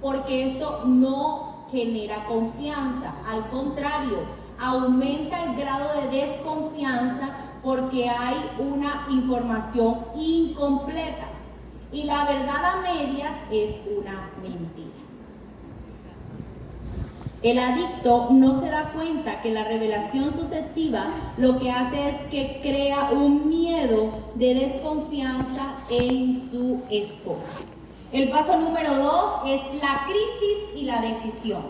porque esto no genera confianza, al contrario, aumenta el grado de desconfianza porque hay una información incompleta y la verdad a medias es una mentira. El adicto no se da cuenta que la revelación sucesiva lo que hace es que crea un miedo de desconfianza en su esposa. El paso número 2 es la crisis y la decisión.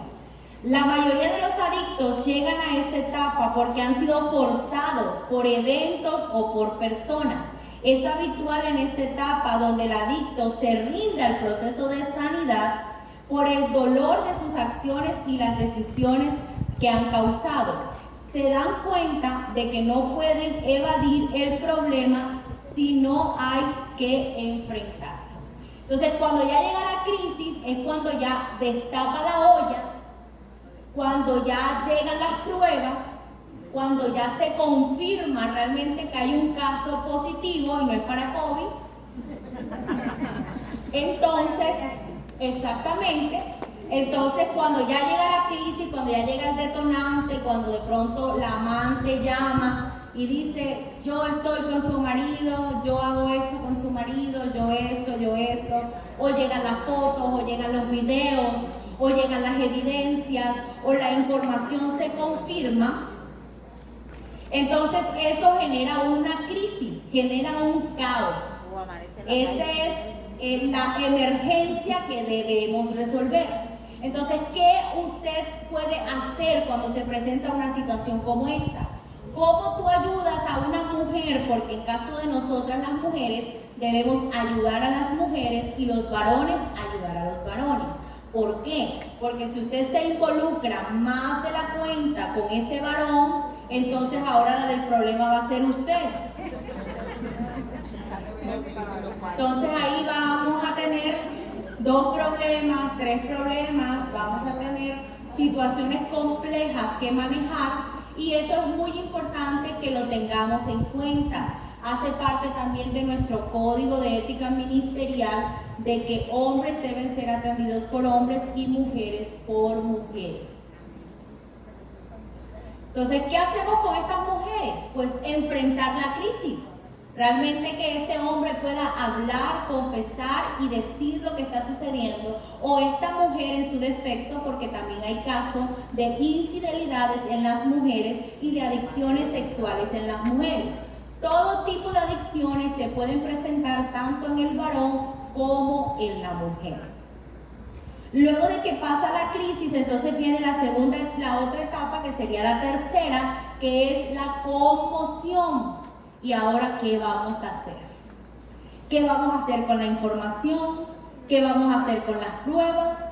La mayoría de los adictos llegan a esta etapa porque han sido forzados por eventos o por personas. Es habitual en esta etapa donde el adicto se rinde al proceso de sanidad por el dolor de sus acciones y las decisiones que han causado. Se dan cuenta de que no pueden evadir el problema si no hay que enfrentarlo. Entonces, cuando ya llega la crisis es cuando ya destapa la olla, cuando ya llegan las pruebas, cuando ya se confirma realmente que hay un caso positivo y no es para COVID. Entonces, exactamente. Entonces, cuando ya llega la crisis, cuando ya llega el detonante, cuando de pronto la amante llama y dice, yo estoy con su marido, yo hago esto con su marido, yo esto, o llegan las fotos, o llegan los videos, o llegan las evidencias, o la información se confirma, entonces eso genera una crisis, genera un caos. Esa es la emergencia que debemos resolver. Entonces, ¿qué usted puede hacer cuando se presenta una situación como esta? ¿Cómo tú ayudas a una mujer? Porque en caso de nosotras las mujeres, debemos ayudar a las mujeres y los varones ayudar a los varones. ¿Por qué? Porque si usted se involucra más de la cuenta con ese varón, entonces ahora la del problema va a ser usted. Entonces ahí vamos a tener 2 problemas, 3 problemas, vamos a tener situaciones complejas que manejar y eso es muy importante que lo tengamos en cuenta. Hace parte también de nuestro código de ética ministerial de que hombres deben ser atendidos por hombres y mujeres por mujeres. Entonces, ¿qué hacemos con estas mujeres? Pues enfrentar la crisis. Realmente que este hombre pueda hablar, confesar y decir lo que está sucediendo, o esta mujer en su defecto, porque también hay casos de infidelidades en las mujeres y de adicciones sexuales en las mujeres. Todo tipo de adicciones se pueden presentar tanto en el varón como en la mujer. Luego de que pasa la crisis, entonces viene la otra etapa que sería la tercera, que es la conmoción. ¿Y ahora qué vamos a hacer? ¿Qué vamos a hacer con la información? ¿Qué vamos a hacer con las pruebas?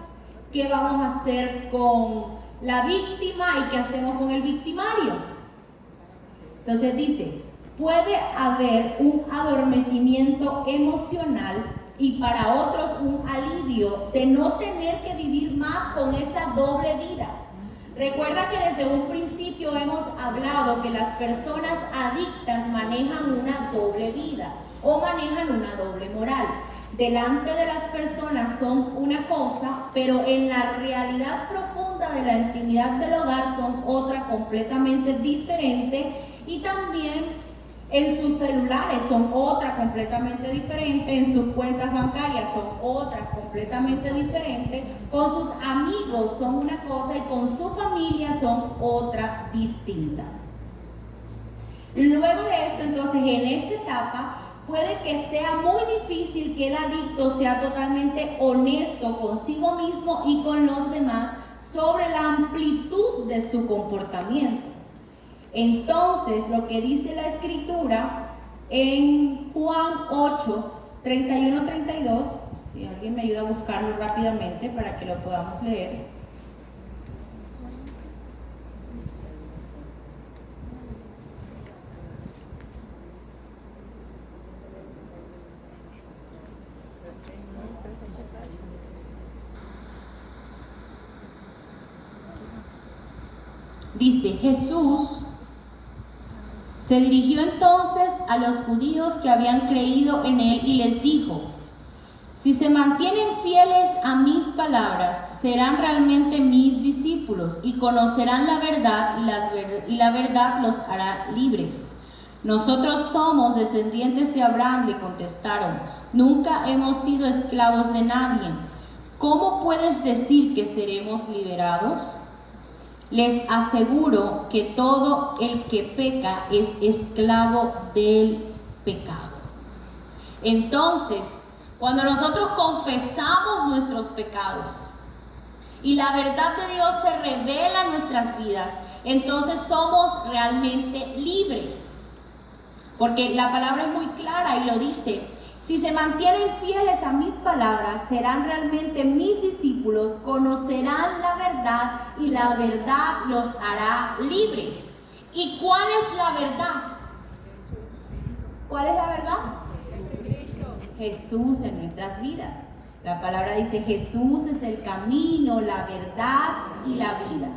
¿Qué vamos a hacer con la víctima? ¿Y qué hacemos con el victimario? Entonces dice, puede haber un adormecimiento emocional y para otros un alivio de no tener que vivir más con esa doble vida. Recuerda que desde un principio hemos hablado que las personas adictas manejan una doble vida o manejan una doble moral. Delante de las personas son una cosa, pero en la realidad profunda de la intimidad del hogar son otra completamente diferente y también en sus celulares son otra completamente diferente, en sus cuentas bancarias son otra completamente diferente, con sus amigos son una cosa y con su familia son otra distinta. Luego de esto, entonces, en esta etapa, puede que sea muy difícil que el adicto sea totalmente honesto consigo mismo y con los demás sobre la amplitud de su comportamiento. Entonces, lo que dice la Escritura en Juan 8, 31-32, si alguien me ayuda a buscarlo rápidamente para que lo podamos leer. Dice, Jesús se dirigió entonces a los judíos que habían creído en él y les dijo, Si se mantienen fieles a mis palabras, serán realmente mis discípulos y conocerán la verdad y la verdad los hará libres. Nosotros somos descendientes de Abraham, le contestaron. Nunca hemos sido esclavos de nadie. ¿Cómo puedes decir que seremos liberados? Les aseguro que todo el que peca es esclavo del pecado. Entonces, cuando nosotros confesamos nuestros pecados y la verdad de Dios se revela en nuestras vidas, entonces somos realmente libres. Porque la palabra es muy clara y lo dice: si se mantienen fieles a mis palabras, serán realmente mis discípulos, conocerán la verdad y la verdad los hará libres. ¿Y cuál es la verdad? ¿Cuál es la verdad? Jesús en nuestras vidas. La palabra dice: Jesús es el camino, la verdad y la vida.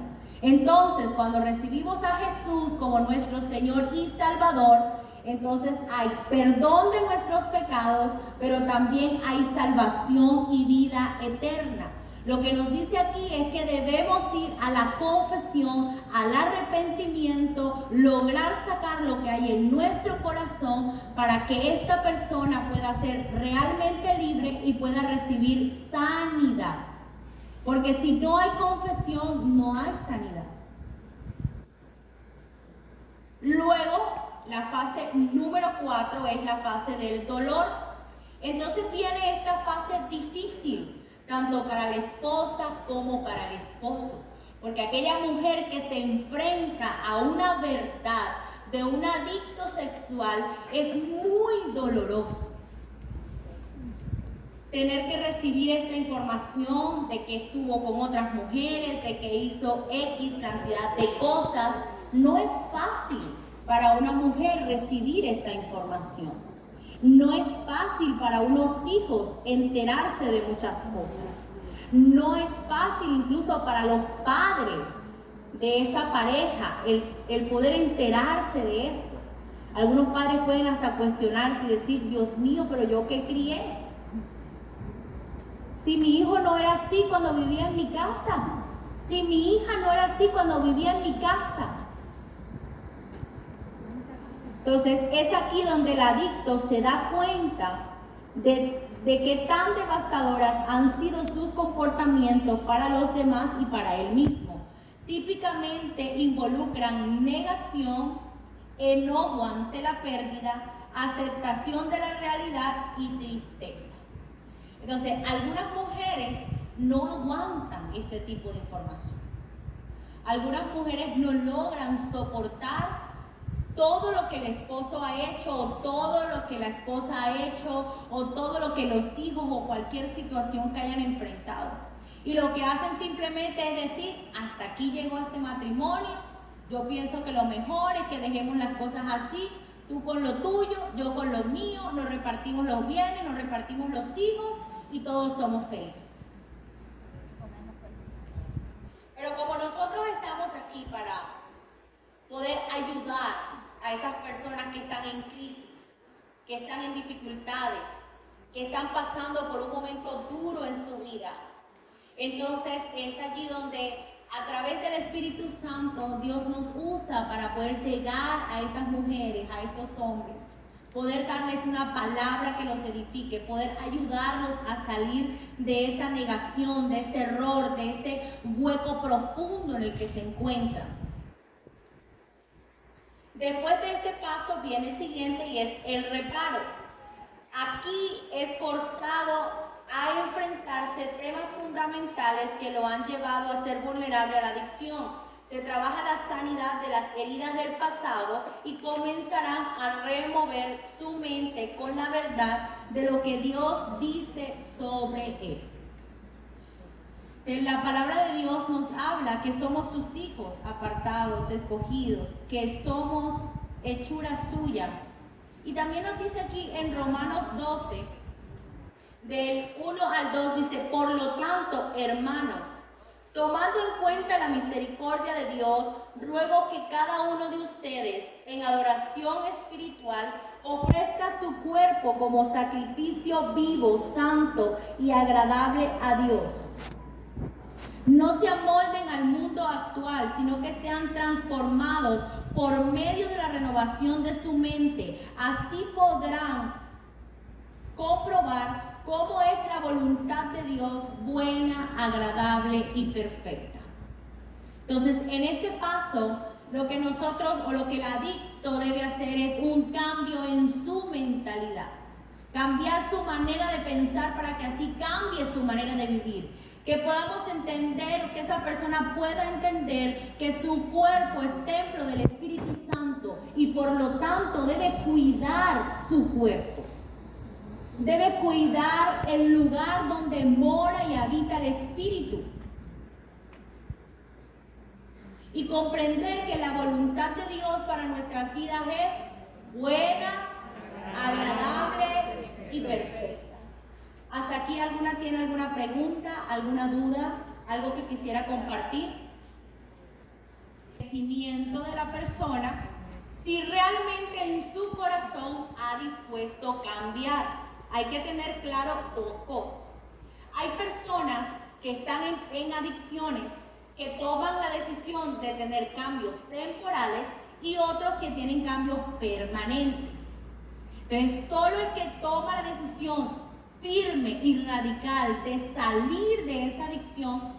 Entonces, cuando recibimos a Jesús como nuestro Señor y Salvador, entonces hay perdón de nuestros pecados, pero también hay salvación y vida eterna. Lo que nos dice aquí es que debemos ir a la confesión, al arrepentimiento, lograr sacar lo que hay en nuestro corazón para que esta persona pueda ser realmente libre y pueda recibir sanidad. Porque si no hay confesión, no hay sanidad. Luego, la fase número 4 es la fase del dolor. Entonces viene esta fase difícil, tanto para la esposa como para el esposo. Porque aquella mujer que se enfrenta a una verdad de un adicto sexual es muy doloroso. Tener que recibir esta información de que estuvo con otras mujeres, de que hizo X cantidad de cosas, no es fácil para una mujer recibir esta información. No es fácil para unos hijos enterarse de muchas cosas. No es fácil incluso para los padres de esa pareja el poder enterarse de esto. Algunos padres pueden hasta cuestionarse y decir: Dios mío, pero yo qué crié. Si mi hijo no era así cuando vivía en mi casa. Si mi hija no era así cuando vivía en mi casa. Entonces es aquí donde el adicto se da cuenta de qué tan devastadoras han sido sus comportamientos para los demás y para él mismo. Típicamente involucran negación, enojo ante la pérdida, aceptación de la realidad y tristeza. Entonces, algunas mujeres no aguantan este tipo de información. Algunas mujeres no logran soportar todo lo que el esposo ha hecho, o todo lo que la esposa ha hecho, o todo lo que los hijos o cualquier situación que hayan enfrentado. Y lo que hacen simplemente es decir: hasta aquí llegó este matrimonio, yo pienso que lo mejor es que dejemos las cosas así, tú con lo tuyo, yo con lo mío, nos repartimos los bienes, nos repartimos los hijos y todos somos felices. Pero como nosotros estamos aquí para poder ayudar a esas personas que están en crisis, que están en dificultades, que están pasando por un momento duro en su vida, entonces es allí donde a través del Espíritu Santo Dios nos usa para poder llegar a estas mujeres, a estos hombres, poder darles una palabra que los edifique, poder ayudarlos a salir de esa negación, de ese error, de ese hueco profundo en el que se encuentran. Después de este paso viene el siguiente y es el reparo. Aquí es forzado a enfrentarse temas fundamentales que lo han llevado a ser vulnerable a la adicción. Se trabaja la sanidad de las heridas del pasado y comenzarán a remover su mente con la verdad de lo que Dios dice sobre él. La palabra de Dios nos habla que somos sus hijos apartados, escogidos, que somos hechuras suyas. Y también nos dice aquí en Romanos 12, del 1 al 2, dice: por lo tanto, hermanos, Tomando en cuenta la misericordia de Dios, ruego que cada uno de ustedes, en adoración espiritual, ofrezca su cuerpo como sacrificio vivo, santo y agradable a Dios. No se amolden al mundo actual, sino que sean transformados por medio de la renovación de su mente. Así podrán comprobar cómo es la voluntad de Dios, buena, agradable y perfecta. Entonces, en este paso, lo que nosotros o lo que el adicto debe hacer es un cambio en su mentalidad. Cambiar su manera de pensar para que así cambie su manera de vivir. Que podamos entender, que esa persona pueda entender que su cuerpo es templo del Espíritu Santo y por lo tanto debe cuidar su cuerpo. Debe cuidar el lugar donde mora y habita el Espíritu. Y comprender que la voluntad de Dios para nuestras vidas es buena, agradable y perfecta. ¿Hasta aquí tiene alguna pregunta, alguna duda, algo que quisiera compartir? El crecimiento de la persona, si realmente en su corazón ha dispuesto cambiar. Hay que tener claro dos cosas. Hay personas que están en adicciones que toman la decisión de tener cambios temporales y otros que tienen cambios permanentes. Entonces, solo el que toma la decisión firme y radical de salir de esa adicción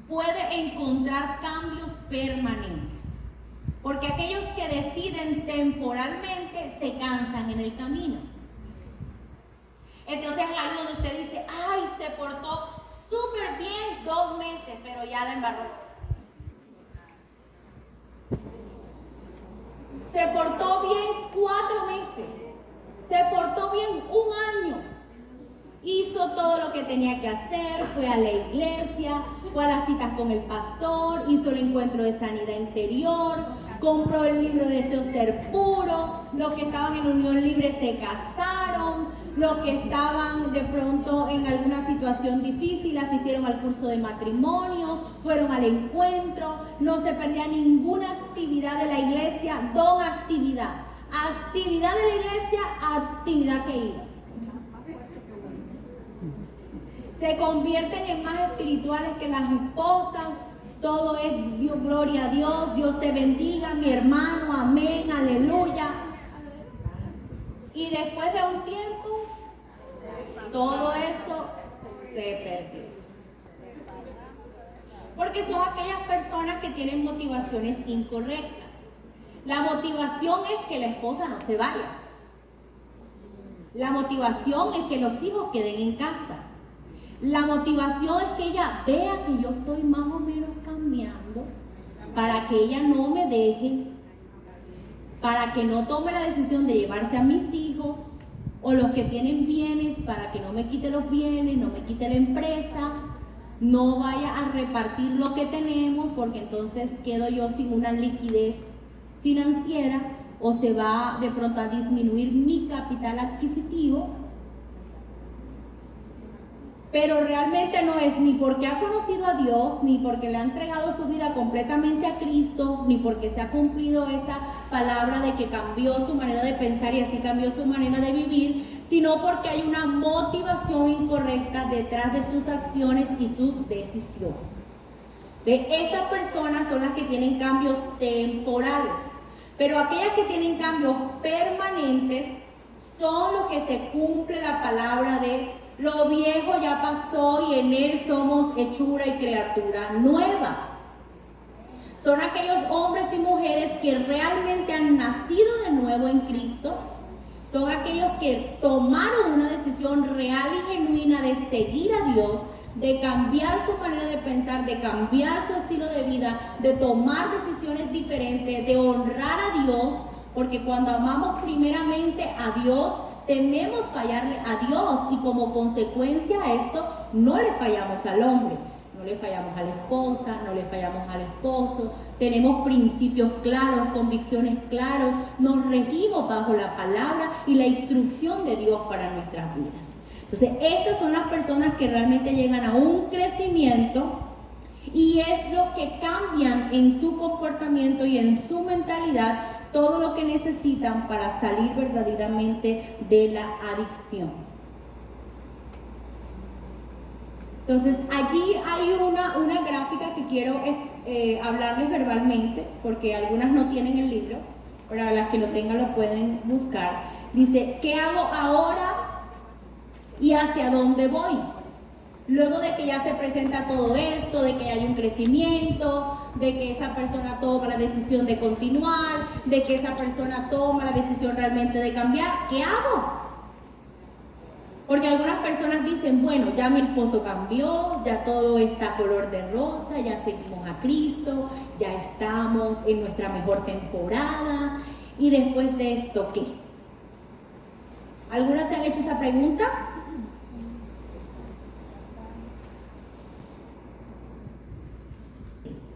puede encontrar cambios permanentes. Porque aquellos que deciden temporalmente se cansan en el camino. Entonces ahí donde usted dice, ay, se portó súper bien 2 meses, pero ya la embarró. Se portó bien 4 meses, se portó bien 1 año. Hizo todo lo que tenía que hacer, fue a la iglesia, fue a las citas con el pastor, hizo el encuentro de sanidad interior, compró el libro de Deseo Ser Puro, los que estaban en unión libre se casaron, los que estaban de pronto en alguna situación difícil asistieron al curso de matrimonio, fueron al encuentro, no se perdía ninguna actividad de la iglesia, don actividad de la iglesia, actividad que iba. Se convierten en más espirituales que las esposas. Todo es Dios, gloria a Dios, Dios te bendiga, mi hermano, amén, aleluya. Y después de un tiempo, todo eso se perdió. Porque son aquellas personas que tienen motivaciones incorrectas. La motivación es que la esposa no se vaya. La motivación es que los hijos queden en casa. La motivación es que ella vea que yo estoy más o menos cambiando para que ella no me deje, para que no tome la decisión de llevarse a mis hijos o los que tienen bienes, para que no me quite los bienes, no me quite la empresa, no vaya a repartir lo que tenemos porque entonces quedo yo sin una liquidez financiera o se va de pronto a disminuir mi capital adquisitivo. Pero realmente no es ni porque ha conocido a Dios, ni porque le ha entregado su vida completamente a Cristo, ni porque se ha cumplido esa palabra de que cambió su manera de pensar y así cambió su manera de vivir, sino porque hay una motivación incorrecta detrás de sus acciones y sus decisiones. Estas personas son las que tienen cambios temporales, pero aquellas que tienen cambios permanentes son los que se cumple la palabra de lo viejo ya pasó y en él somos hechura y criatura nueva. Son aquellos hombres y mujeres que realmente han nacido de nuevo en Cristo. Son aquellos que tomaron una decisión real y genuina de seguir a Dios, de cambiar su manera de pensar, de cambiar su estilo de vida, de tomar decisiones diferentes, de honrar a Dios, porque cuando amamos primeramente a Dios, tememos fallarle a Dios y como consecuencia a esto no le fallamos al hombre, no le fallamos a la esposa, no le fallamos al esposo, tenemos principios claros, convicciones claras, nos regimos bajo la palabra y la instrucción de Dios para nuestras vidas. Entonces, estas son las personas que realmente llegan a un crecimiento Y es lo que cambian en su comportamiento y en su mentalidad todo lo que necesitan para salir verdaderamente de la adicción. Entonces, allí hay una gráfica que quiero hablarles verbalmente, porque algunas no tienen el libro, para las que lo tengan lo pueden buscar. Dice, ¿qué hago ahora y hacia dónde voy? Luego de que ya se presenta todo esto, de que hay un crecimiento, de que esa persona toma la decisión de continuar, de que esa persona toma la decisión realmente de cambiar, ¿qué hago? Porque algunas personas dicen, bueno, ya mi esposo cambió, ya todo está color de rosa, ya seguimos a Cristo, ya estamos en nuestra mejor temporada, y después de esto, ¿qué? ¿Algunas se han hecho esa pregunta?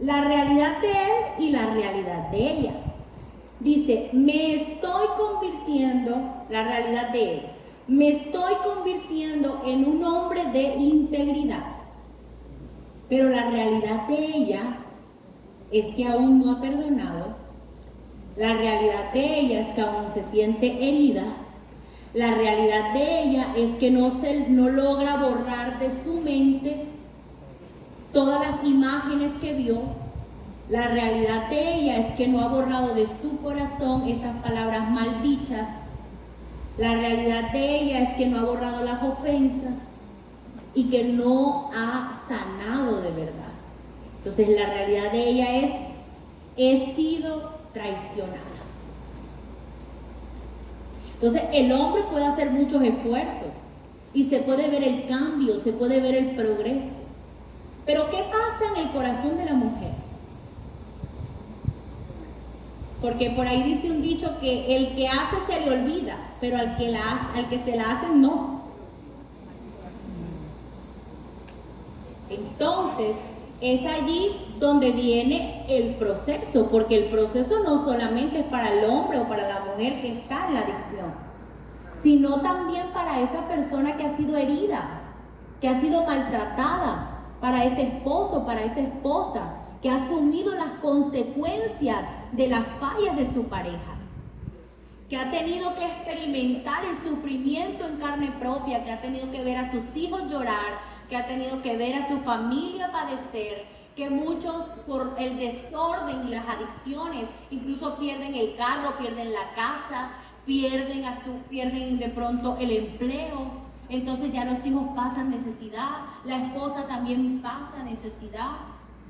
La realidad de él y la realidad de ella. Dice, me estoy convirtiendo, la realidad de él, me estoy convirtiendo en un hombre de integridad. Pero la realidad de ella es que aún no ha perdonado. La realidad de ella es que aún se siente herida. La realidad de ella es que no logra borrar de su mente todas las imágenes que vio. La realidad de ella es que no ha borrado de su corazón esas palabras maldichas. La realidad de ella es que no ha borrado las ofensas y que no ha sanado de verdad. Entonces la realidad de ella es, he sido traicionada. Entonces el hombre puede hacer muchos esfuerzos y se puede ver el cambio, se puede ver el progreso. Pero ¿qué pasa en el corazón de la mujer? Porque por ahí dice un dicho que el que hace se le olvida, pero al que se la hace no. Entonces, es allí donde viene el proceso, porque el proceso no solamente es para el hombre o para la mujer que está en la adicción, sino también para esa persona que ha sido herida, que ha sido maltratada, para ese esposo, para esa esposa, que ha asumido las consecuencias de las fallas de su pareja, que ha tenido que experimentar el sufrimiento en carne propia, que ha tenido que ver a sus hijos llorar, que ha tenido que ver a su familia padecer, que muchos por el desorden y las adicciones incluso pierden el carro, pierden la casa, pierden de pronto el empleo. Entonces ya los hijos pasan necesidad, la esposa también pasa necesidad.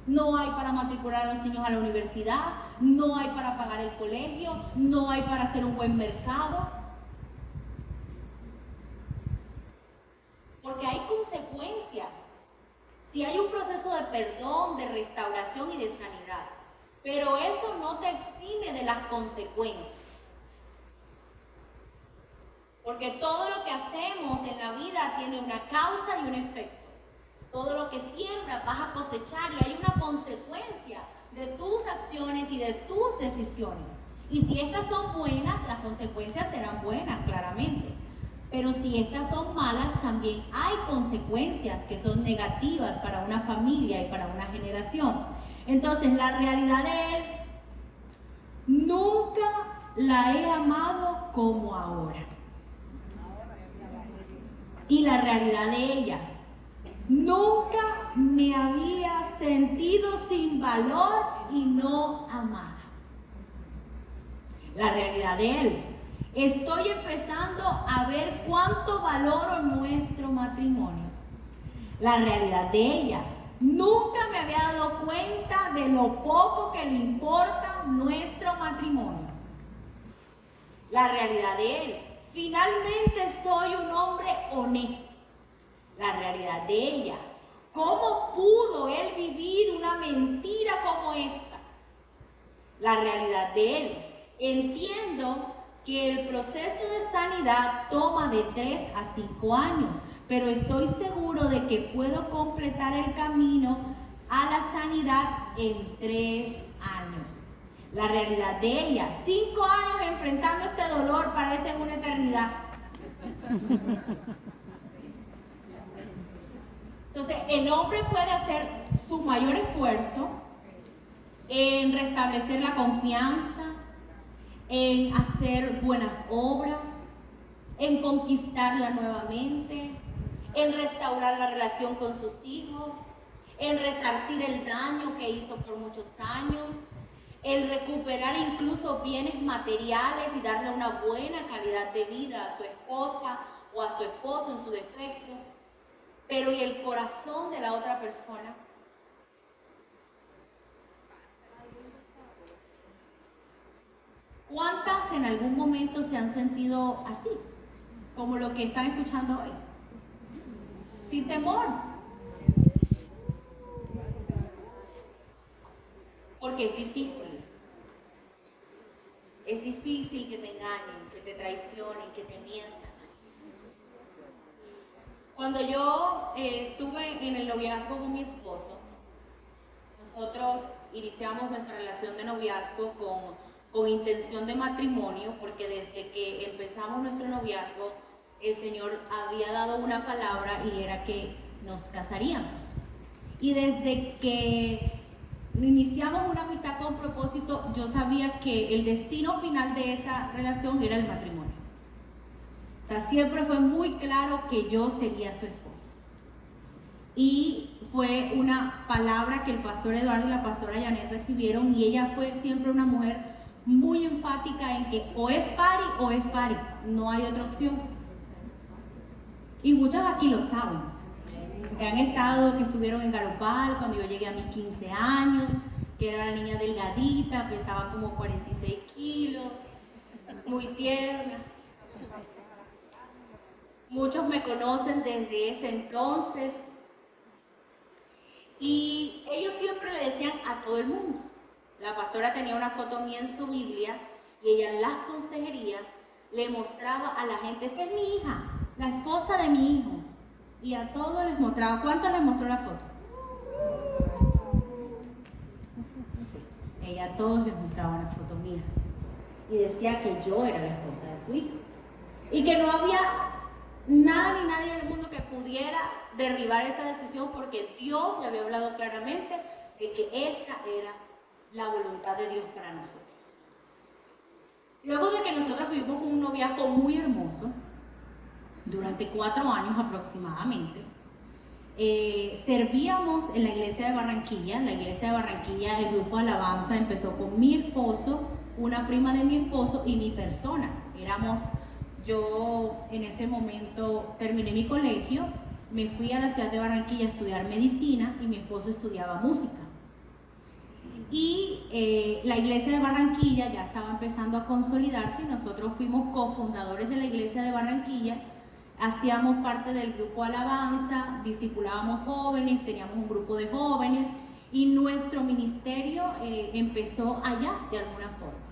No hay para matricular a los niños a la universidad, no hay para pagar el colegio, no hay para hacer un buen mercado. Porque hay consecuencias. Si hay un proceso de perdón, de restauración y de sanidad, pero eso no te exime de las consecuencias. Porque todo lo que hacemos en la vida tiene una causa y un efecto. Todo lo que siembras vas a cosechar y hay una consecuencia de tus acciones y de tus decisiones. Y si estas son buenas, las consecuencias serán buenas, claramente. Pero si estas son malas, también hay consecuencias que son negativas para una familia y para una generación. Entonces, la realidad de él, nunca la he amado como ahora. Y la realidad de ella, nunca me había sentido sin valor y no amada. La realidad de él, estoy empezando a ver cuánto valoro nuestro matrimonio. La realidad de ella, nunca me había dado cuenta de lo poco que le importa nuestro matrimonio. La realidad de él, finalmente soy un hombre honesto. La realidad de ella, ¿cómo pudo él vivir una mentira como esta? La realidad de él, entiendo que el proceso de sanidad toma de 3 a 5 años, pero estoy seguro de que puedo completar el camino a la sanidad en 3 años. La realidad de ella, 5 años enfrentando este dolor, parece una eternidad. Entonces, el hombre puede hacer su mayor esfuerzo en restablecer la confianza, en hacer buenas obras, en conquistarla nuevamente, en restaurar la relación con sus hijos, en resarcir el daño que hizo por muchos años, en recuperar incluso bienes materiales y darle una buena calidad de vida a su esposa o a su esposo en su defecto. Pero ¿y el corazón de la otra persona? ¿Cuántas en algún momento se han sentido así, como lo que están escuchando hoy? Sin temor. Porque es difícil. Es difícil que te engañen, que te traicionen, que te mientan. Cuando yo estuve en el noviazgo con mi esposo, nosotros iniciamos nuestra relación de noviazgo con intención de matrimonio, porque desde que empezamos nuestro noviazgo, el Señor había dado una palabra y era que nos casaríamos. Y desde que iniciamos una amistad con propósito, yo sabía que el destino final de esa relación era el matrimonio. O sea, siempre fue muy claro que yo sería su esposa. Y fue una palabra que el pastor Eduardo y la pastora Janet recibieron, y ella fue siempre una mujer muy enfática en que o es pari o es pari, no hay otra opción. Y muchos aquí lo saben, que han estado, que estuvieron en Garopal cuando yo llegué a mis 15 años, que era la niña delgadita, pesaba como 46 kilos, muy tierna. Muchos me conocen desde ese entonces. Y ellos siempre le decían a todo el mundo. La pastora tenía una foto mía en su Biblia y ella en las consejerías le mostraba a la gente: esta es mi hija, la esposa de mi hijo. Y a todos les mostraba. ¿Cuántos les mostró la foto? Sí, ella a todos les mostraba una foto mía. Y decía que yo era la esposa de su hijo. Y que no había nada ni nadie en el mundo que pudiera derribar esa decisión, porque Dios le había hablado claramente de que esa era la voluntad de Dios para nosotros. Luego de que nosotros vivimos un noviazgo muy hermoso, durante 4 años aproximadamente, servíamos en la iglesia de Barranquilla. La iglesia de Barranquilla, el grupo de alabanza empezó con mi esposo, una prima de mi esposo y mi persona. Yo en ese momento terminé mi colegio, me fui a la ciudad de Barranquilla a estudiar medicina y mi esposo estudiaba música. Y la iglesia de Barranquilla ya estaba empezando a consolidarse y nosotros fuimos cofundadores de la iglesia de Barranquilla. Hacíamos parte del grupo Alabanza, discipulábamos jóvenes, teníamos un grupo de jóvenes y nuestro ministerio empezó allá de alguna forma.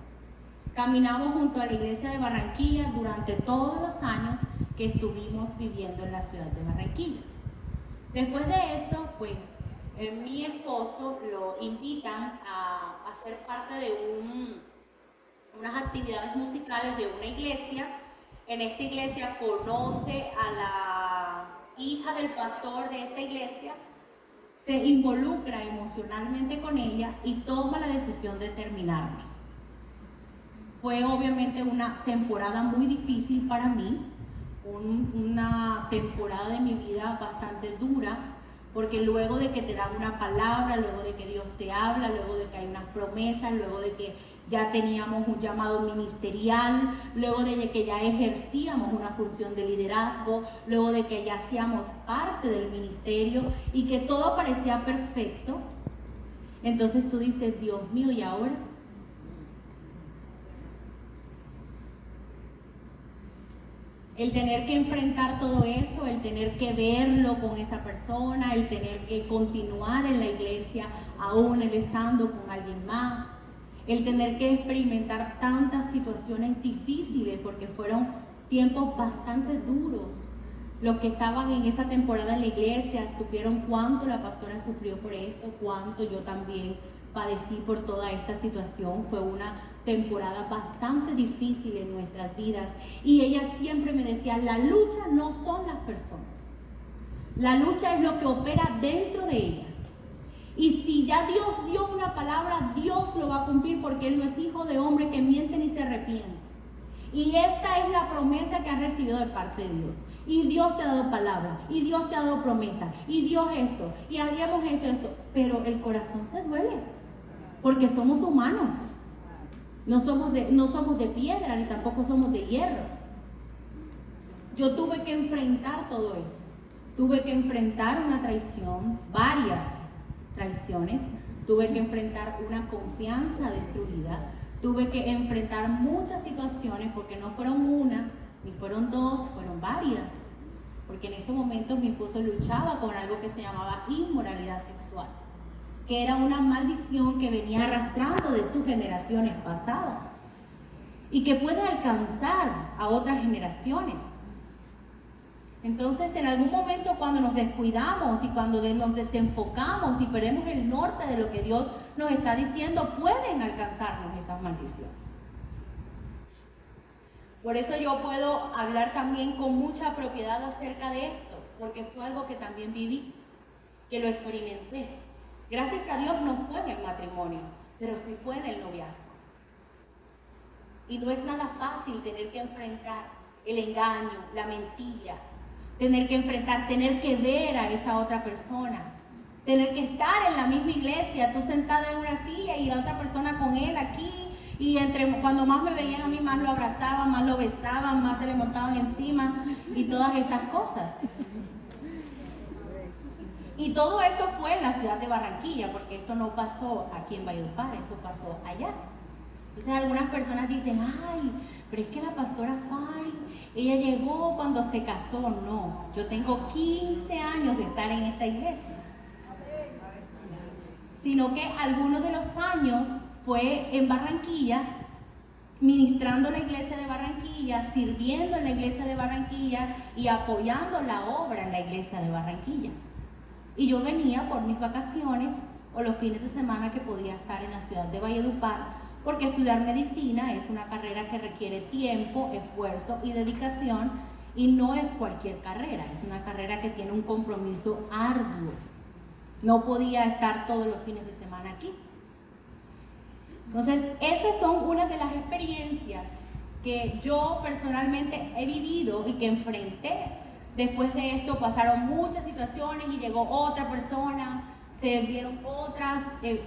Caminamos junto a la iglesia de Barranquilla durante todos los años que estuvimos viviendo en la ciudad de Barranquilla. Después de eso, pues mi esposo lo invitan a ser parte de unas actividades musicales de una iglesia. En esta iglesia conoce a la hija del pastor de esta iglesia, se involucra emocionalmente con ella y toma la decisión de terminarme. Fue obviamente una temporada muy difícil para mí, una temporada de mi vida bastante dura, porque luego de que te dan una palabra, luego de que Dios te habla, luego de que hay unas promesas, luego de que ya teníamos un llamado ministerial, luego de que ya ejercíamos una función de liderazgo, luego de que ya hacíamos parte del ministerio y que todo parecía perfecto, entonces tú dices: Dios mío, ¿y ahora? El tener que enfrentar todo eso, el tener que verlo con esa persona, el tener que continuar en la iglesia aún él estando con alguien más, el tener que experimentar tantas situaciones difíciles, porque fueron tiempos bastante duros. Los que estaban en esa temporada en la iglesia supieron cuánto la pastora sufrió por esto, cuánto yo también padecí por toda esta situación. Fue una temporada bastante difícil en nuestras vidas y ella siempre me decía: la lucha no son las personas, la lucha es lo que opera dentro de ellas. ya Dios dio una palabra, Dios lo va a cumplir, porque Él no es hijo de hombre que miente ni se arrepiente. Y esta es la promesa que has recibido de parte de Dios. Y Dios te ha dado palabra, y Dios te ha dado promesa, y Dios esto, y habíamos hecho esto. Pero el corazón se duele, porque somos humanos. No somos de piedra, ni tampoco somos de hierro. Yo tuve que enfrentar todo eso. Tuve que enfrentar una traición, varias traiciones. Tuve que enfrentar una confianza destruida. Tuve que enfrentar muchas situaciones, porque no fueron una, ni fueron dos, fueron varias. Porque en ese momento mi esposo luchaba con algo que se llamaba inmoralidad sexual, que era una maldición que venía arrastrando de sus generaciones pasadas y que puede alcanzar a otras generaciones. Entonces, en algún momento, cuando nos descuidamos y cuando nos desenfocamos y perdemos el norte de lo que Dios nos está diciendo, pueden alcanzarnos esas maldiciones. Por eso yo puedo hablar también con mucha propiedad acerca de esto, porque fue algo que también viví, que lo experimenté. Gracias a Dios no fue en el matrimonio, pero sí fue en el noviazgo. Y no es nada fácil tener que enfrentar el engaño, la mentira, tener que enfrentar, tener que ver a esa otra persona, tener que estar en la misma iglesia, tú sentada en una silla y la otra persona con él aquí, y cuando más me veían a mí, más lo abrazaban, más lo besaban, más se le montaban encima y todas estas cosas. Y todo eso fue en la ciudad de Barranquilla, porque eso no pasó aquí en Valledupar, eso pasó allá. Entonces algunas personas dicen, ay, pero es que la pastora Fari, ella llegó cuando se casó. No, yo tengo 15 años de estar en esta iglesia. Sino que algunos de los años fue en Barranquilla, ministrando en la iglesia de Barranquilla, sirviendo en la iglesia de Barranquilla y apoyando la obra en la iglesia de Barranquilla. Y yo venía por mis vacaciones o los fines de semana que podía estar en la ciudad de Valledupar, porque estudiar medicina es una carrera que requiere tiempo, esfuerzo y dedicación, y no es cualquier carrera, es una carrera que tiene un compromiso arduo. No podía estar todos los fines de semana aquí. Entonces, esas son unas de las experiencias que yo personalmente he vivido y que enfrenté. Después de esto pasaron muchas situaciones y llegó otra persona, se vieron otras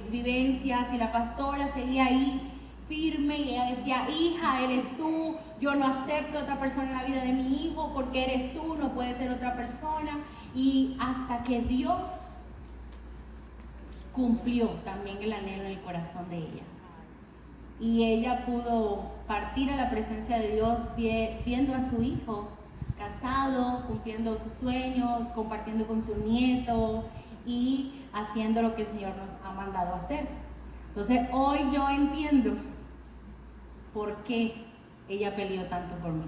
vivencias, y la pastora seguía ahí firme y ella decía, hija, eres tú, yo no acepto otra persona en la vida de mi hijo porque eres tú, no puede ser otra persona. Y hasta que Dios cumplió también el anhelo en el corazón de ella. Y ella pudo partir a la presencia de Dios viendo a su hijo casado, cumpliendo sus sueños, compartiendo con su nieto y haciendo lo que el Señor nos ha mandado a hacer. Entonces hoy yo entiendo por qué ella peleó tanto por mí.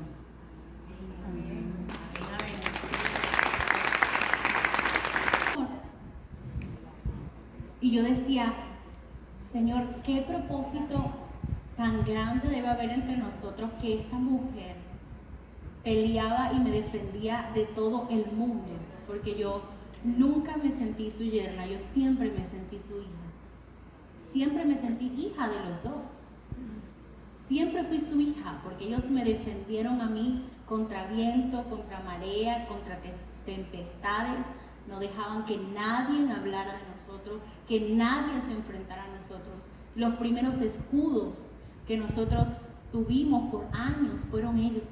Y yo decía, Señor, ¿qué propósito tan grande debe haber entre nosotros que esta mujer peleaba y me defendía de todo el mundo? Porque yo nunca me sentí su yerna, yo siempre me sentí su hija. Siempre me sentí hija de los dos. Siempre fui su hija, porque ellos me defendieron a mí contra viento, contra marea, contra tempestades. No dejaban que nadie hablara de nosotros, que nadie se enfrentara a nosotros. Los primeros escudos que nosotros tuvimos por años fueron ellos.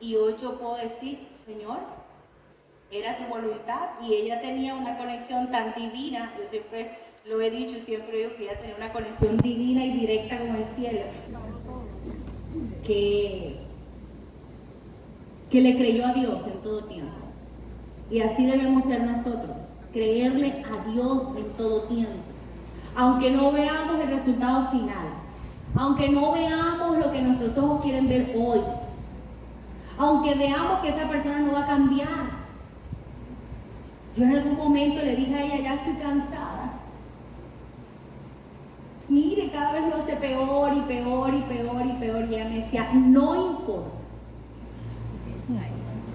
Y hoy yo puedo decir, Señor, era tu voluntad. Y ella tenía una conexión tan divina. Yo siempre lo he dicho, siempre digo que ella tenía una conexión divina y directa con el cielo, que le creyó a Dios en todo tiempo. Y así debemos ser nosotros, creerle a Dios en todo tiempo. Aunque no veamos el resultado final, aunque no veamos lo que nuestros ojos quieren ver hoy, aunque veamos que esa persona no va a cambiar. Yo en algún momento le dije a ella, ya estoy cansada. Mire, cada vez lo hace peor y peor y peor y peor. Y ella me decía, no importa.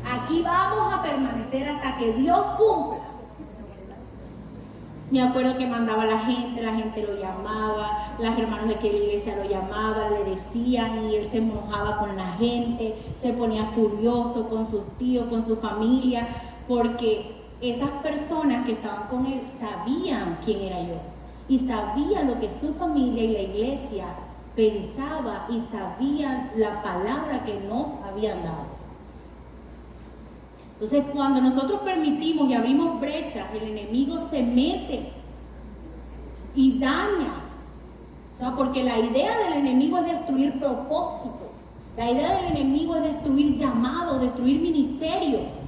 Aquí vamos a permanecer hasta que Dios cumpla. Me acuerdo que mandaba a la gente lo llamaba, las hermanos de aquella iglesia lo llamaban, le decían y él se enojaba con la gente, se ponía furioso con sus tíos, con su familia, porque esas personas que estaban con él sabían quién era yo y sabían lo que su familia y la iglesia pensaba y sabían la palabra que nos habían dado. Entonces, cuando nosotros permitimos y abrimos brechas, el enemigo se mete y daña. O sea, porque la idea del enemigo es destruir propósitos. La idea del enemigo es destruir llamados, destruir ministerios.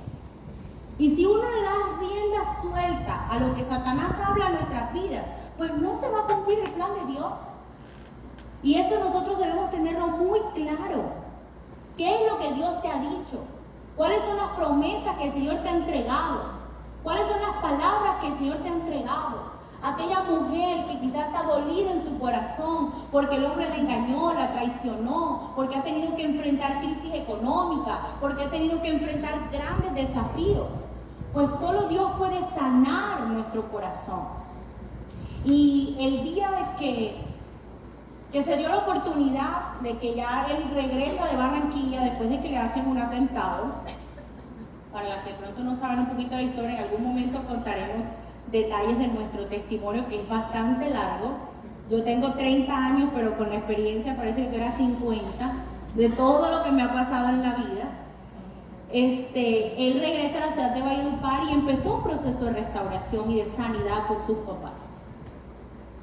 Y si uno le da rienda suelta a lo que Satanás habla en nuestras vidas, pues no se va a cumplir el plan de Dios. Y eso nosotros debemos tenerlo muy claro. ¿Qué es lo que Dios te ha dicho? ¿Cuáles son las promesas que el Señor te ha entregado? ¿Cuáles son las palabras que el Señor te ha entregado? Aquella mujer que quizás está dolida en su corazón porque el hombre la engañó, la traicionó, porque ha tenido que enfrentar crisis económica, porque ha tenido que enfrentar grandes desafíos. Pues solo Dios puede sanar nuestro corazón. Y el día de que se dio la oportunidad de que ya él regresa de Barranquilla después de que le hacen un atentado, para las que de pronto no saben un poquito de la historia, en algún momento contaremos detalles de nuestro testimonio, que es bastante largo. Yo tengo 30 años, pero con la experiencia parece que yo era 50, de todo lo que me ha pasado en la vida. Él regresa a la ciudad de Valledupar y empezó un proceso de restauración y de sanidad con sus papás.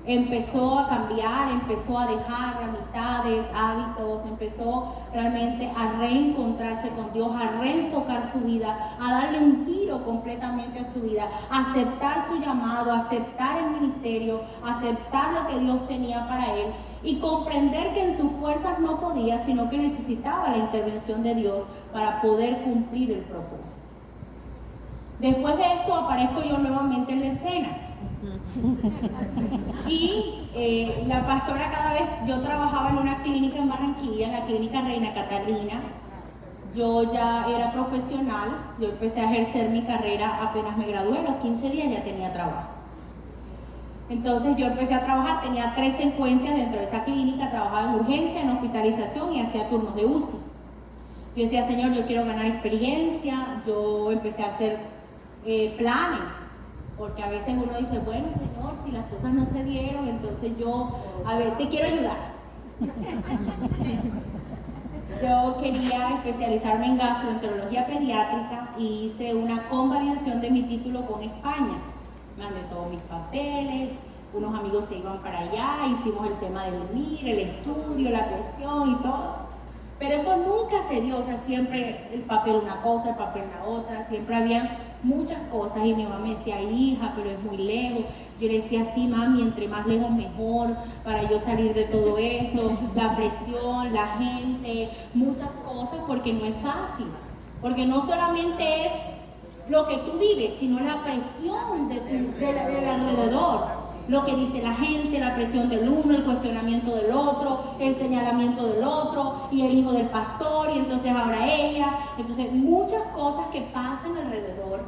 Empezó a cambiar, empezó a dejar amistades, hábitos, empezó realmente a reencontrarse con Dios, a reenfocar su vida, a darle un giro completamente a su vida, a aceptar su llamado, a aceptar el ministerio, a aceptar lo que Dios tenía para él y comprender que en sus fuerzas no podía, sino que necesitaba la intervención de Dios para poder cumplir el propósito. Después de esto aparezco yo nuevamente en la escena. Y la pastora, cada vez, yo trabajaba en una clínica en Barranquilla, en la clínica Reina Catalina. Yo ya era profesional, yo empecé a ejercer mi carrera apenas me gradué, a los 15 días ya tenía trabajo. Entonces yo empecé a trabajar, tenía 3 secuencias dentro de esa clínica, trabajaba en urgencia, en hospitalización y hacía turnos de UCI. Yo decía, Señor, yo quiero ganar experiencia, yo empecé a hacer planes. Porque a veces uno dice, bueno, Señor, si las cosas no se dieron, entonces yo, te quiero ayudar. Yo quería especializarme en gastroenterología pediátrica y hice una convalidación de mi título con España. Mandé todos mis papeles, unos amigos se iban para allá, hicimos el tema del MIR, el estudio, la cuestión y todo. Pero eso nunca se dio, o sea, siempre el papel una cosa, el papel la otra, siempre había muchas cosas y mi mamá me decía, hija, pero es muy lejos. Yo le decía, sí, mami, entre más lejos mejor para yo salir de todo esto, la presión, la gente, muchas cosas, porque no es fácil, porque no solamente es lo que tú vives, sino la presión del alrededor. Lo que dice la gente, la presión del uno, el cuestionamiento del otro, el señalamiento del otro, y el hijo del pastor, y entonces ahora ella. Entonces muchas cosas que pasan alrededor,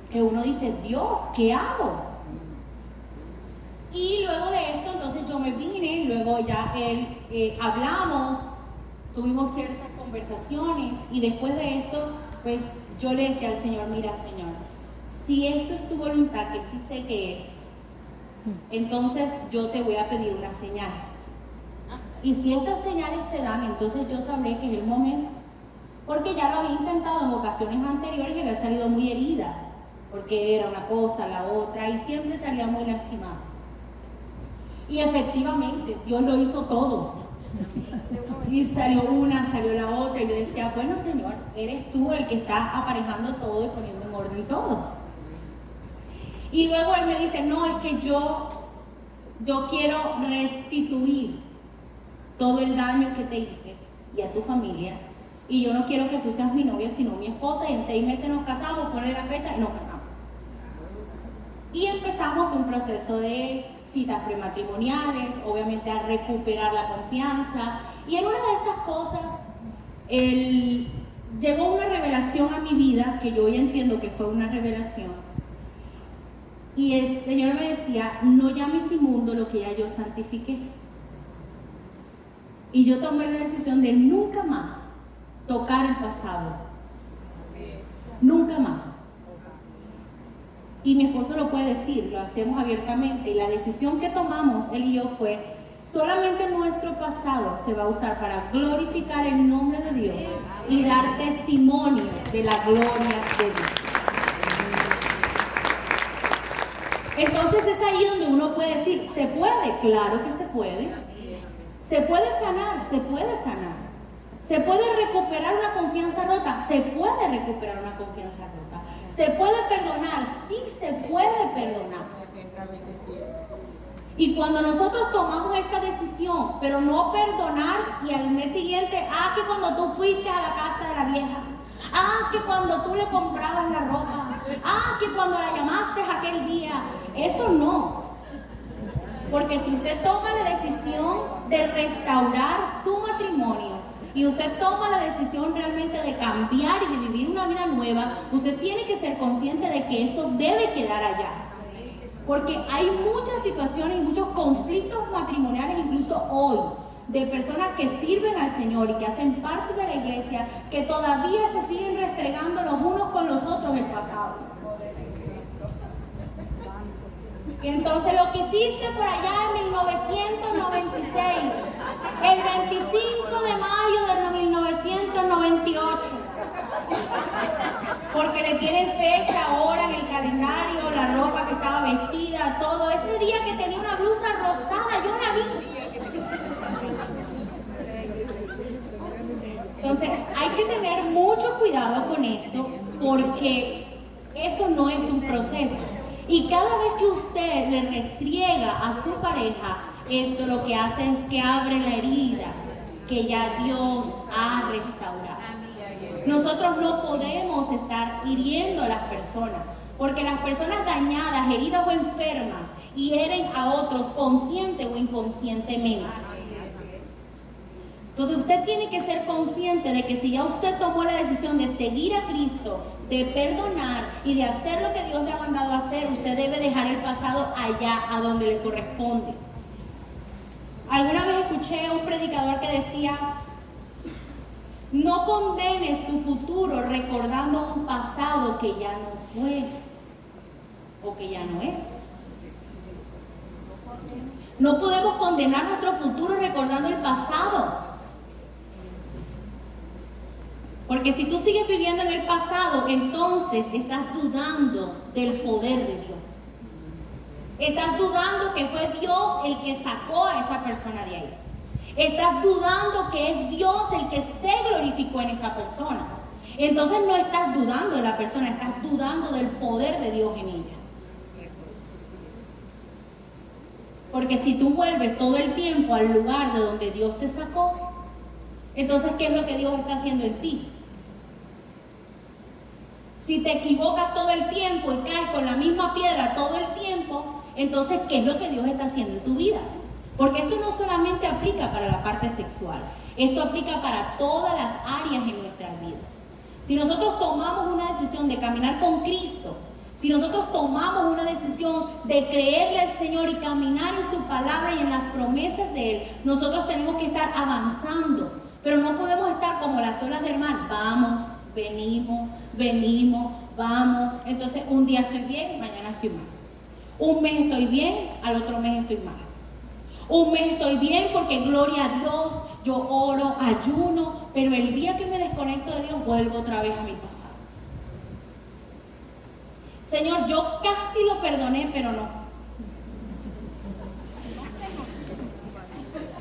que uno dice, Dios, ¿qué hago? Y luego de esto, entonces yo me vine, luego ya hablamos, tuvimos ciertas conversaciones, y después de esto, pues yo le decía al Señor, mira, Señor, si esto es tu voluntad, que sí sé que es, entonces yo te voy a pedir unas señales. Y si estas señales se dan, entonces yo sabré que es el momento. Porque ya lo había intentado en ocasiones anteriores y había salido muy herida. Porque era una cosa, la otra, y siempre salía muy lastimada. Y efectivamente, Dios lo hizo todo. Y salió una, salió la otra, y yo decía, bueno, Señor, eres tú el que está aparejando todo y poniendo en orden todo. Y luego él me dice, no, es que yo quiero restituir todo el daño que te hice y a tu familia. Y yo no quiero que tú seas mi novia, sino mi esposa. Y en 6 meses nos casamos, ponle la fecha y nos casamos. Y empezamos un proceso de citas prematrimoniales, obviamente a recuperar la confianza. Y en una de estas cosas, llegó una revelación a mi vida, que yo hoy entiendo que fue una revelación. Y el Señor me decía, no llames inmundo lo que ya yo santifiqué. Y yo tomé la decisión de nunca más tocar el pasado. Nunca más. Y mi esposo lo puede decir, lo hacemos abiertamente. Y la decisión que tomamos, él y yo, fue: solamente nuestro pasado se va a usar para glorificar el nombre de Dios y dar testimonio de la gloria de Dios. Entonces es ahí donde uno puede decir, ¿se puede? Claro que se puede. Se puede sanar, se puede sanar. Se puede recuperar una confianza rota, se puede recuperar una confianza rota. Se puede perdonar, sí se puede perdonar. Y cuando nosotros tomamos esta decisión, pero no perdonar, y al mes siguiente, que cuando tú fuiste a la casa de la vieja, que cuando tú le comprabas la ropa, que cuando la llamaste aquel día, eso no. Porque si usted toma la decisión de restaurar su matrimonio y usted toma la decisión realmente de cambiar y de vivir una vida nueva, usted tiene que ser consciente de que eso debe quedar allá. Porque hay muchas situaciones y muchos conflictos matrimoniales, incluso hoy, de personas que sirven al Señor y que hacen parte de la iglesia, que todavía se siguen restregando los unos con los otros el pasado. Y entonces lo que hiciste por allá en 1996, el 25 de mayo de 1998, porque le tienen fecha ahora en el calendario, la ropa que estaba vestida, todo. Ese día que tenía una blusa rosada, yo la vi. Entonces hay que tener mucho cuidado con esto, porque eso no es un proceso. Y cada vez que usted le restriega a su pareja, esto lo que hace es que abre la herida que ya Dios ha restaurado. Nosotros no podemos estar hiriendo a las personas, porque las personas dañadas, heridas o enfermas, hieren a otros consciente o inconscientemente. Entonces usted tiene que ser consciente de que si ya usted tomó la decisión de seguir a Cristo, de perdonar y de hacer lo que Dios le ha mandado a hacer, usted debe dejar el pasado allá, a donde le corresponde. Alguna vez escuché a un predicador que decía: no condenes tu futuro recordando un pasado que ya no fue o que ya no es. No podemos condenar nuestro futuro recordando el pasado. Porque si tú sigues viviendo en el pasado, entonces estás dudando del poder de Dios. Estás dudando que fue Dios el que sacó a esa persona de ahí. Estás dudando que es Dios el que se glorificó en esa persona. Entonces no estás dudando de la persona, estás dudando del poder de Dios en ella. Porque si tú vuelves todo el tiempo al lugar de donde Dios te sacó, entonces ¿qué es lo que Dios está haciendo en ti? Si te equivocas todo el tiempo y caes con la misma piedra todo el tiempo, entonces ¿qué es lo que Dios está haciendo en tu vida? Porque esto no solamente aplica para la parte sexual, esto aplica para todas las áreas en nuestras vidas. Si nosotros tomamos una decisión de caminar con Cristo, si nosotros tomamos una decisión de creerle al Señor y caminar en su palabra y en las promesas de Él, nosotros tenemos que estar avanzando, pero no podemos estar como las olas del mar. Vamos, venimos, vamos. Entonces un día estoy bien, mañana estoy mal. Un mes estoy bien, al otro mes estoy mal. Un mes estoy bien porque gloria a Dios, yo oro, ayuno, pero el día que me desconecto de Dios vuelvo otra vez a mi pasado. Señor, yo casi lo perdoné, pero no.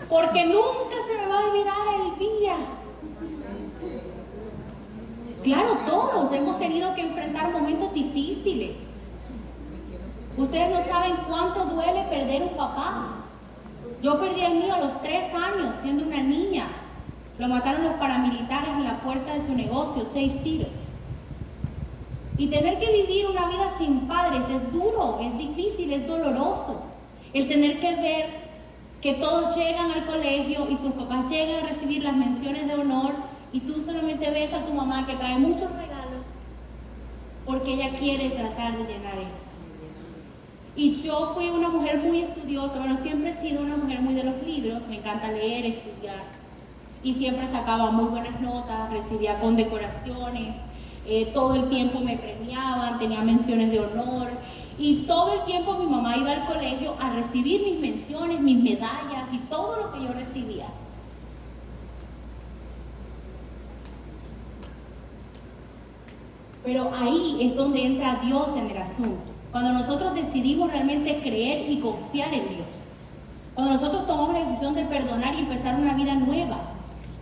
Porque nunca se me va a olvidar el día. Claro, todos hemos tenido que enfrentar momentos difíciles. Ustedes no saben cuánto duele perder un papá. Yo perdí al mío a los 3 años, siendo una niña. Lo mataron los paramilitares en la puerta de su negocio, 6 tiros. Y tener que vivir una vida sin padres es duro, es difícil, es doloroso. El tener que ver que todos llegan al colegio y sus papás llegan a recibir las menciones de honor y tú solamente ves a tu mamá que trae muchos regalos porque ella quiere tratar de llenar eso. Y yo fui una mujer muy estudiosa, bueno, siempre he sido una mujer muy de los libros, me encanta leer, estudiar. Y siempre sacaba muy buenas notas, recibía condecoraciones, todo el tiempo me premiaban, tenía menciones de honor. Y todo el tiempo mi mamá iba al colegio a recibir mis menciones, mis medallas y todo lo que yo recibía. Pero ahí es donde entra Dios en el asunto. Cuando nosotros decidimos realmente creer y confiar en Dios. Cuando nosotros tomamos la decisión de perdonar y empezar una vida nueva.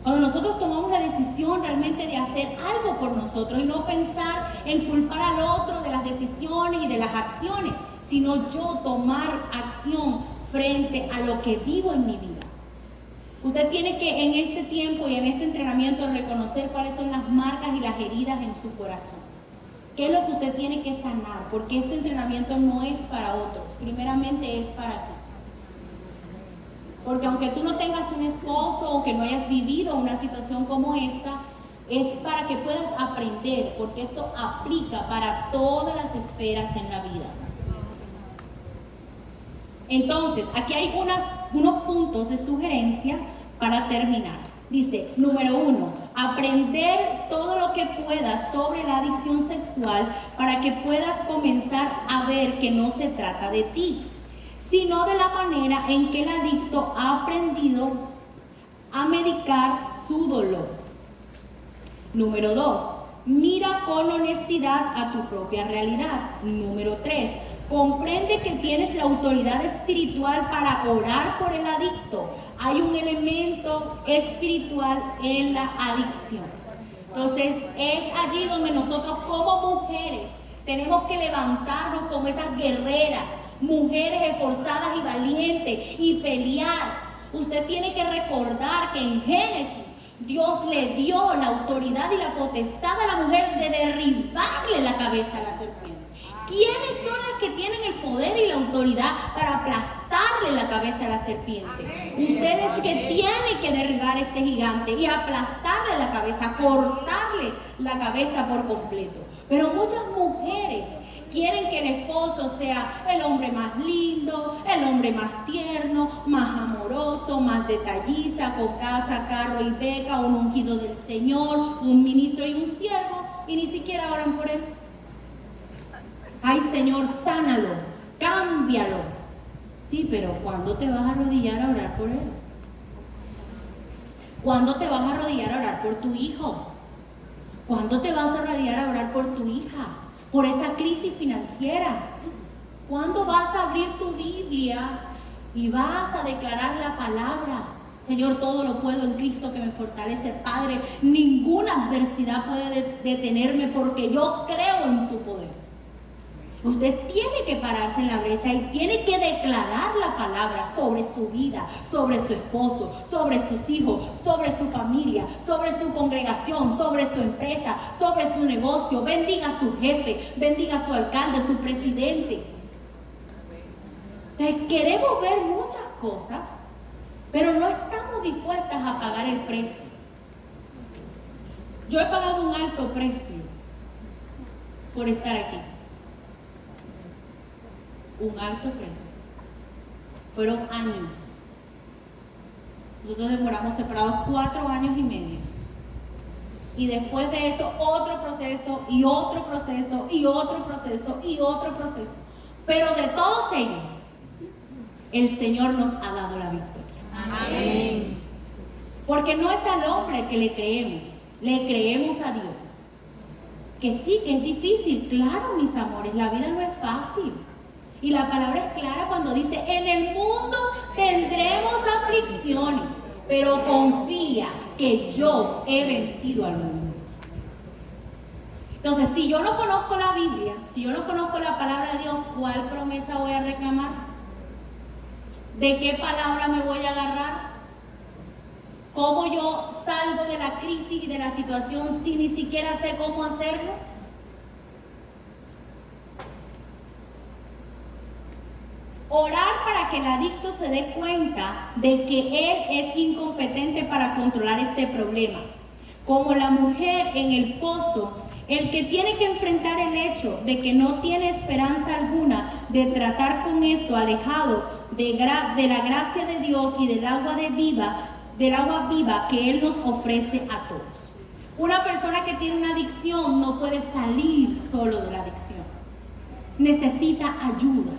Cuando nosotros tomamos la decisión realmente de hacer algo por nosotros y no pensar en culpar al otro de las decisiones y de las acciones, sino yo tomar acción frente a lo que vivo en mi vida. Usted tiene que en este tiempo y en este entrenamiento reconocer cuáles son las marcas y las heridas en su corazón. ¿Qué es lo que usted tiene que sanar? Porque este entrenamiento no es para otros, primeramente es para ti. Porque aunque tú no tengas un esposo o que no hayas vivido una situación como esta, es para que puedas aprender, porque esto aplica para todas las esferas en la vida. Entonces, aquí hay unos puntos de sugerencia para terminar. Dice, número 1, aprender todo lo que puedas sobre la adicción sexual para que puedas comenzar a ver que no se trata de ti, sino de la manera en que el adicto ha aprendido a medicar su dolor. Número 2, mira con honestidad a tu propia realidad. Número 3, comprende que tienes la autoridad espiritual para orar por el adicto. Hay un elemento espiritual en la adicción. Entonces, es allí donde nosotros como mujeres tenemos que levantarnos como esas guerreras, mujeres esforzadas y valientes y pelear. Usted tiene que recordar que en Génesis Dios le dio la autoridad y la potestad a la mujer de derribarle la cabeza a la serpiente. ¿Quiénes son las que tienen el poder y la autoridad para aplastarle la cabeza a la serpiente? Ustedes que tienen que derribar a este gigante y aplastarle la cabeza, cortarle la cabeza por completo. Pero muchas mujeres quieren que el esposo sea el hombre más lindo, el hombre más tierno, más amoroso, más detallista, con casa, carro y beca, un ungido del Señor, un ministro y un siervo, y ni siquiera oran por él. Ay, Señor, sánalo, cámbialo. Sí, pero ¿cuándo te vas a arrodillar a orar por él? ¿Cuándo te vas a arrodillar a orar por tu hijo? ¿Cuándo te vas a arrodillar a orar por tu hija? Por esa crisis financiera. ¿Cuándo vas a abrir tu Biblia y vas a declarar la palabra? Señor, todo lo puedo en Cristo que me fortalece. Padre, ninguna adversidad puede detenerme porque yo creo en tu poder. Usted tiene que pararse en la brecha y tiene que declarar la palabra sobre su vida, sobre su esposo, sobre sus hijos, sobre su familia, sobre su congregación, sobre su empresa, sobre su negocio. Bendiga a su jefe, bendiga a su alcalde, su presidente. Entonces, queremos ver muchas cosas, pero no estamos dispuestas a pagar el precio. Yo he pagado un alto precio por estar aquí. Un alto precio. Fueron años. Nosotros demoramos separados 4 años y medio. Y después de eso, otro proceso, y otro proceso, y otro proceso, y otro proceso. Pero de todos ellos, el Señor nos ha dado la victoria. Amén. Porque no es al hombre que le creemos a Dios. Que sí, que es difícil. Claro, mis amores, la vida no es fácil. Y la palabra es clara cuando dice, en el mundo tendremos aflicciones, pero confía que yo he vencido al mundo. Entonces, si yo no conozco la Biblia, si yo no conozco la palabra de Dios, ¿cuál promesa voy a reclamar? ¿De qué palabra me voy a agarrar? ¿Cómo yo salgo de la crisis y de la situación si ni siquiera sé cómo hacerlo? Orar para que el adicto se dé cuenta de que él es incompetente para controlar este problema. Como la mujer en el pozo, el que tiene que enfrentar el hecho de que no tiene esperanza alguna de tratar con esto alejado de la gracia de Dios y del agua viva que Él nos ofrece a todos. Una persona que tiene una adicción no puede salir solo de la adicción. Necesita ayuda.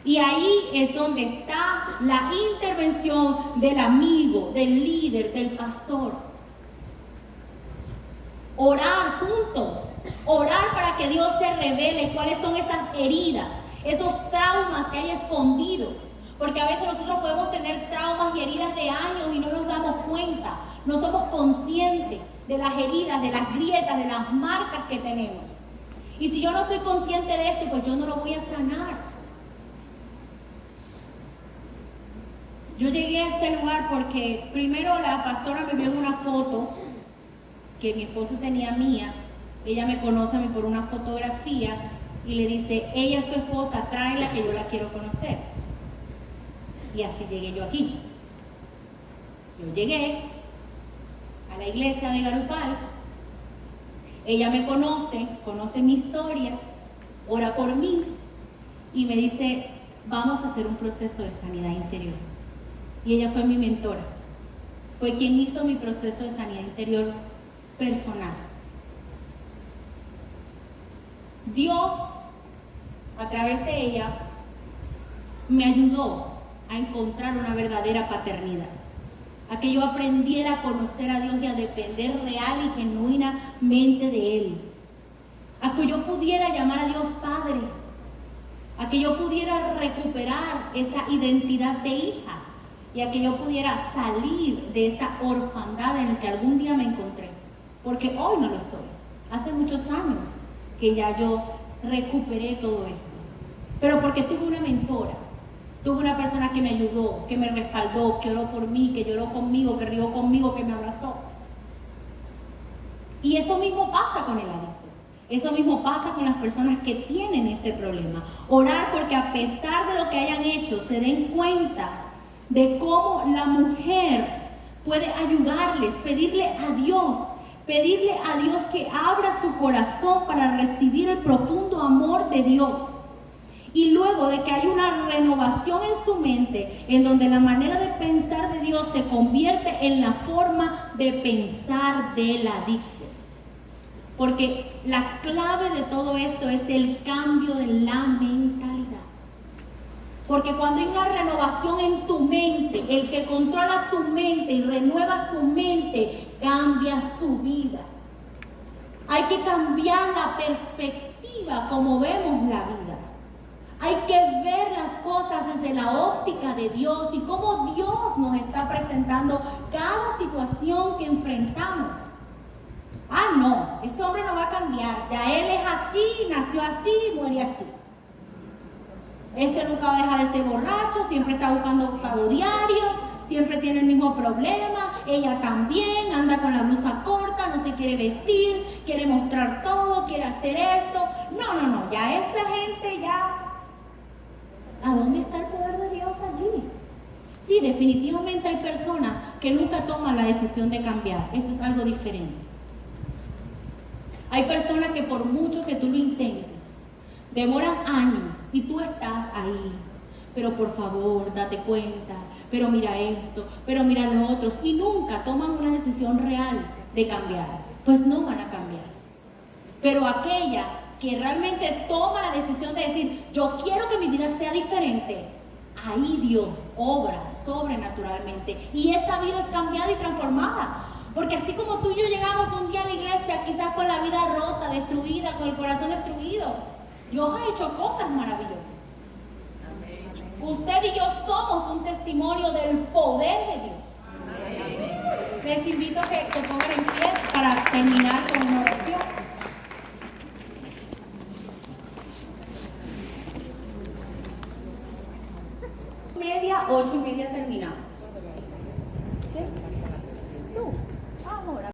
Y ahí es donde está la intervención del amigo, del líder, del pastor. Orar juntos, orar para que Dios se revele cuáles son esas heridas, esos traumas que hay escondidos. Porque a veces nosotros podemos tener traumas y heridas de años y no nos damos cuenta, no somos conscientes de las heridas, de las grietas, de las marcas que tenemos. Y si yo no soy consciente de esto, pues yo no lo voy a sanar. Yo llegué a este lugar porque primero la pastora me vio en una foto que mi esposo tenía mía. Ella me conoce a mí por una fotografía y le dice, ella es tu esposa, tráela que yo la quiero conocer. Y así llegué yo aquí. Yo llegué a la iglesia de Garupal. Ella me conoce mi historia, ora por mí y me dice, vamos a hacer un proceso de sanidad interior. Y ella fue mi mentora, fue quien hizo mi proceso de sanidad interior personal. Dios, a través de ella, me ayudó a encontrar una verdadera paternidad, a que yo aprendiera a conocer a Dios y a depender real y genuinamente de Él, a que yo pudiera llamar a Dios Padre, a que yo pudiera recuperar esa identidad de hija y a que yo pudiera salir de esa orfandad en la que algún día me encontré, porque hoy no lo estoy. Hace muchos años que ya yo recuperé todo esto, pero porque tuve una mentora, tuve una persona que me ayudó, que me respaldó, que oró por mí, que lloró conmigo, que rió conmigo, que me abrazó. Y eso mismo pasa con el adicto. Eso mismo pasa con las personas que tienen este problema. Orar porque a pesar de lo que hayan hecho, se den cuenta de cómo la mujer puede ayudarles, pedirle a Dios que abra su corazón para recibir el profundo amor de Dios. Y luego de que hay una renovación en su mente, en donde la manera de pensar de Dios se convierte en la forma de pensar del adicto. Porque la clave de todo esto es el cambio de la mentalidad. Porque cuando hay una renovación en tu mente, el que controla su mente y renueva su mente, cambia su vida. Hay que cambiar la perspectiva como vemos la vida. Hay que ver las cosas desde la óptica de Dios y cómo Dios nos está presentando cada situación que enfrentamos. Ah, no, ese hombre no va a cambiar. Ya él es así, nació así, muere así. Ese nunca va a dejar de ser borracho, siempre está buscando pago diario, siempre tiene el mismo problema. Ella también anda con la blusa corta, no se quiere vestir, quiere mostrar todo, quiere hacer esto. No, ya esa gente ya... ¿A dónde está el poder de Dios allí? Sí, definitivamente hay personas que nunca toman la decisión de cambiar. Eso es algo diferente. Hay personas que por mucho que tú lo intentes, demoran años y tú estás ahí. Pero por favor, date cuenta. Pero mira esto, pero mira lo otro. Y nunca toman una decisión real de cambiar. Pues no van a cambiar. Pero aquella que realmente toma la decisión de decir, yo quiero que mi vida sea diferente, ahí Dios obra sobrenaturalmente y esa vida es cambiada y transformada. Porque así como tú y yo llegamos un día a la iglesia, quizás con la vida rota, destruida, con el corazón destruido, Dios ha hecho cosas maravillosas. Usted y yo somos un testimonio del poder de Dios. Les invito a que se pongan en pie para terminar con una oración. 8:30 terminamos. ¿Sí? Tú.